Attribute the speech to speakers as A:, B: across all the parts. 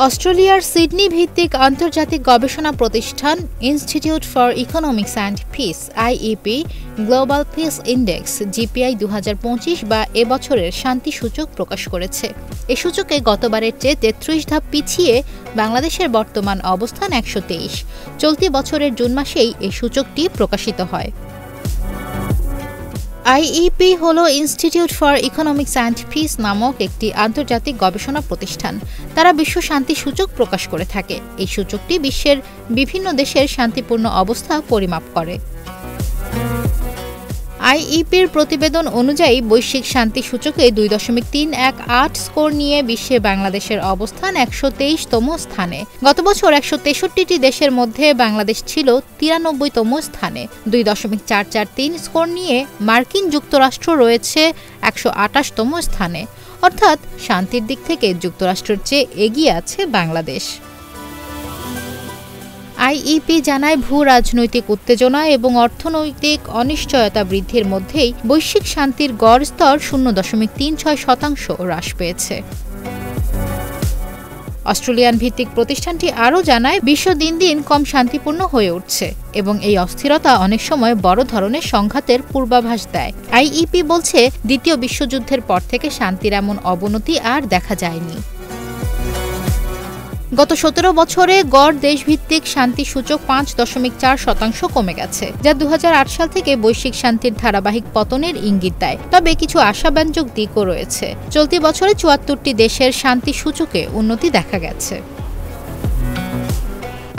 A: অস্ট্রেলিয়ার সিডনি ভিত্তিক আন্তর্জাতিক গবেষণা প্রতিষ্ঠান institute for economics and peace IEP global peace index GPI 2025 বা এবছরের শান্তি সূচক প্রকাশ করেছে। এ সূচকে গতবারের চেয়ে 33 ধাপ পিছিয়ে বাংলাদেশের বর্তমান অবস্থান 123। চলতি বছরের জুন মাসেই এই সূচকটি প্রকাশিত হয়। আইইপি হল institute for economics and piece নামক একটি আন্তর্জাতিক গবেষণা প্রতিষ্ঠান। তারা বিশ্ব শান্তি সূচক প্রকাশ করে থাকে। এই সূচকটি বিশ্বের বিভিন্ন দেশের শান্তিপূর্ণ অবস্থা পরিমাপ করে। আইইপির প্রতিবেদন অনুযায়ী বৈশ্বিক শান্তি সূচকে 2.318 স্কোর নিয়ে বিশ্বে বাংলাদেশের অবস্থান 123তম স্থানে। গত বছর 163টি দেশের মধ্যে বাংলাদেশ ছিল 93তম স্থানে। 2.443 স্কোর নিয়ে মার্কিন যুক্তরাষ্ট্র রয়েছে 128তম স্থানে। অর্থাৎ শান্তির দিক থেকে যুক্তরাষ্ট্রের চেয়ে এগিয়ে আছে বাংলাদেশ। আইইপি জানায়, ভূ রাজনৈতিক উত্তেজনা এবং অর্থনৈতিক অনিশ্চয়তা বৃদ্ধির মধ্যেই বৈশ্বিক শান্তির গড় স্তর 0.36% হ্রাস পেয়েছে। অস্ট্রেলিয়ান ভিত্তিক প্রতিষ্ঠানটি আরও জানায়, বিশ্ব দিন দিন কম শান্তিপূর্ণ হয়ে উঠছে এবং এই অস্থিরতা অনেক সময় বড় ধরনের সংঘাতের পূর্বাভাস দেয়। আইইপি বলছে, দ্বিতীয় বিশ্বযুদ্ধের পর থেকে শান্তির এমন অবনতি আর দেখা যায়নি। গত 17 বছরে গড় দেশভিত্তিক শান্তি সূচক 5.4% কমে গেছে, যা 2008 সাল থেকে বৈশ্বিক শান্তির ধারাবাহিক পতনের ইঙ্গিত দেয়। তবে কিছু আশাব্যঞ্জক দিকও রয়েছে। চলতি বছরে 74টি দেশের শান্তি সূচকে উন্নতি দেখা গেছে।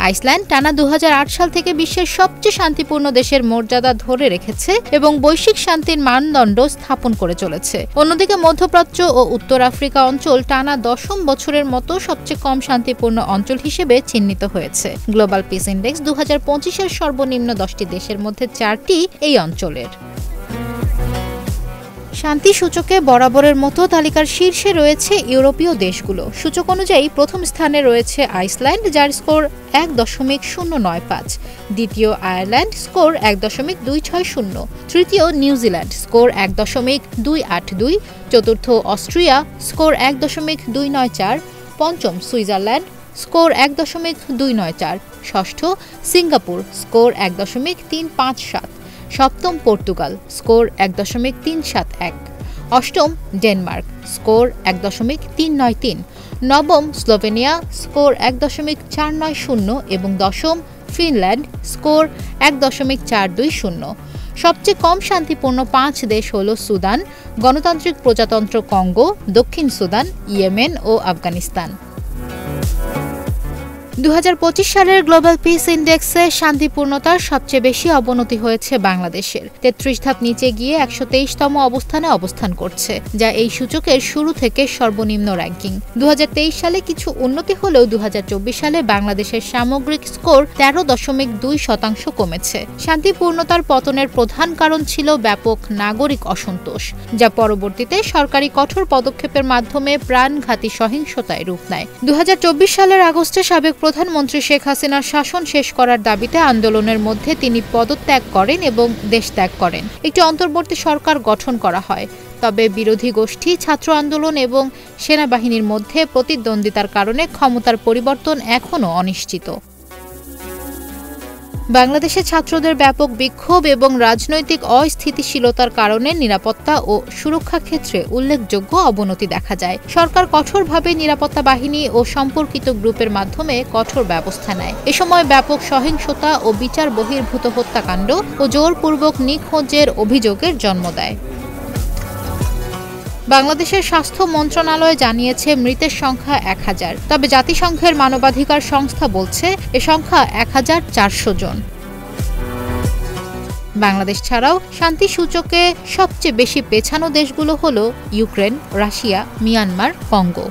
A: আইসল্যান্ড টানা 2008 সাল থেকে বিশ্বের সবচেয়ে শান্তিপূর্ণ দেশের মর্যাদা ধরে রেখেছে এবং বৈশ্বিক শান্তির মানদণ্ড স্থাপন করে চলেছে। অন্যদিকে মধ্যপ্রাচ্য ও উত্তর আফ্রিকা অঞ্চল টানা 10ম বছরের মতো সবচেয়ে কম শান্তিপূর্ণ অঞ্চল হিসেবে চিহ্নিত হয়েছে। গ্লোবাল পিস ইন্ডেক্স 2025-এর সর্বনিম্ন 10টি দেশের মধ্যে 4টি এই অঞ্চলের। শান্তি সূচকে বরাবরের মতো তালিকার শীর্ষে রয়েছে ইউরোপীয় দেশগুলো। সূচক অনুযায়ী প্রথম স্থানে রয়েছে আইসল্যান্ড, যার স্কোর 1.095, দ্বিতীয় আয়ারল্যান্ড স্কোর 1.260, তৃতীয় নিউজিল্যান্ড স্কোর 1.282, চতুর্থ অস্ট্রিয়া স্কোর 1.294, পঞ্চম সুইজারল্যান্ড স্কোর 1.294, ষষ্ঠ সিঙ্গাপুর স্কোর 1.357, সপ্তম পর্তুগাল স্কোর 1.371, অষ্টম ডেনমার্ক স্কোর 1.393, নবম স্লোভেনিয়া স্কোর 1.490 এবং দশম ফিনল্যান্ড স্কোর 1.420। সবচেয়ে কম শান্তিপূর্ণ 5 দেশ হল সুদান, গণতান্ত্রিক প্রজাতন্ত্র কঙ্গো, দক্ষিণ সুদান, ইয়েমেন ও আফগানিস্তান। 2025 সালের গ্লোবাল পিস ইন্ডেক্সে শান্তিপূর্ণতার সবচেয়ে বেশি অবনতি হয়েছে বাংলাদেশের। 33 ধাপ নিচে গিয়ে 123তম অবস্থানে অবস্থান করছে, যা এই সূচকের শুরু থেকে সর্বনিম্ন র্যাঙ্কিং। 2023 সালে কিছু উন্নতি হলেও 2024 সালে বাংলাদেশের সামগ্রিক স্কোর 13.2% কমেছে। শান্তিপূর্ণতার পতনের প্রধান কারণ ছিল ব্যাপক নাগরিক অসন্তোষ, যা পরবর্তীতে সরকারি কঠোর পদক্ষেপের মাধ্যমে প্রাণঘাতী সহিংসতায় রূপ নেয়। 2024 সালের আগস্টে সাবেক প্রধানমন্ত্রী শেখ হাসিনার শাসন শেষ করার দাবিতে আন্দোলনের মধ্যে তিনি পদত্যাগ করেন এবং দেশ ত্যাগ করেন। একটি অন্তর্বর্তী সরকার গঠন করা হয়, তবে বিরোধী গোষ্ঠী, ছাত্র আন্দোলন এবং সেনাবাহিনীর মধ্যে প্রতিদ্বন্দ্বিতার কারণে ক্ষমতার পরিবর্তন এখনও অনিশ্চিত। বাংলাদেশে ছাত্রদের ব্যাপক বিক্ষোভ এবং রাজনৈতিক অস্থিতিশীলতার কারণে নিরাপত্তা ও সুরক্ষা ক্ষেত্রে উল্লেখযোগ্য অবনতি দেখা যায়। সরকার কঠোরভাবে নিরাপত্তা বাহিনী ও সম্পর্কিত গ্রুপের মাধ্যমে কঠোর ব্যবস্থা নেয়। এ সময় ব্যাপক সহিংসতা ও বিচার বহির্ভূত হত্যাকাণ্ড ও জোরপূর্বক নিখোঁজের অভিযোগের জন্ম দেয়। বাংলাদেশের স্বাস্থ্য মন্ত্রণালয় জানিয়েছে মৃতের সংখ্যা 1000, তবে জাতিসংঘের মানবাধিকার সংস্থা বলছে এ সংখ্যা 1400 জন। বাংলাদেশ ছাড়াও শান্তি সূচকে সবচেয়ে বেশি পেছানো দেশগুলো হল ইউক্রেন, রাশিয়া, মিয়ানমার, কঙ্গো।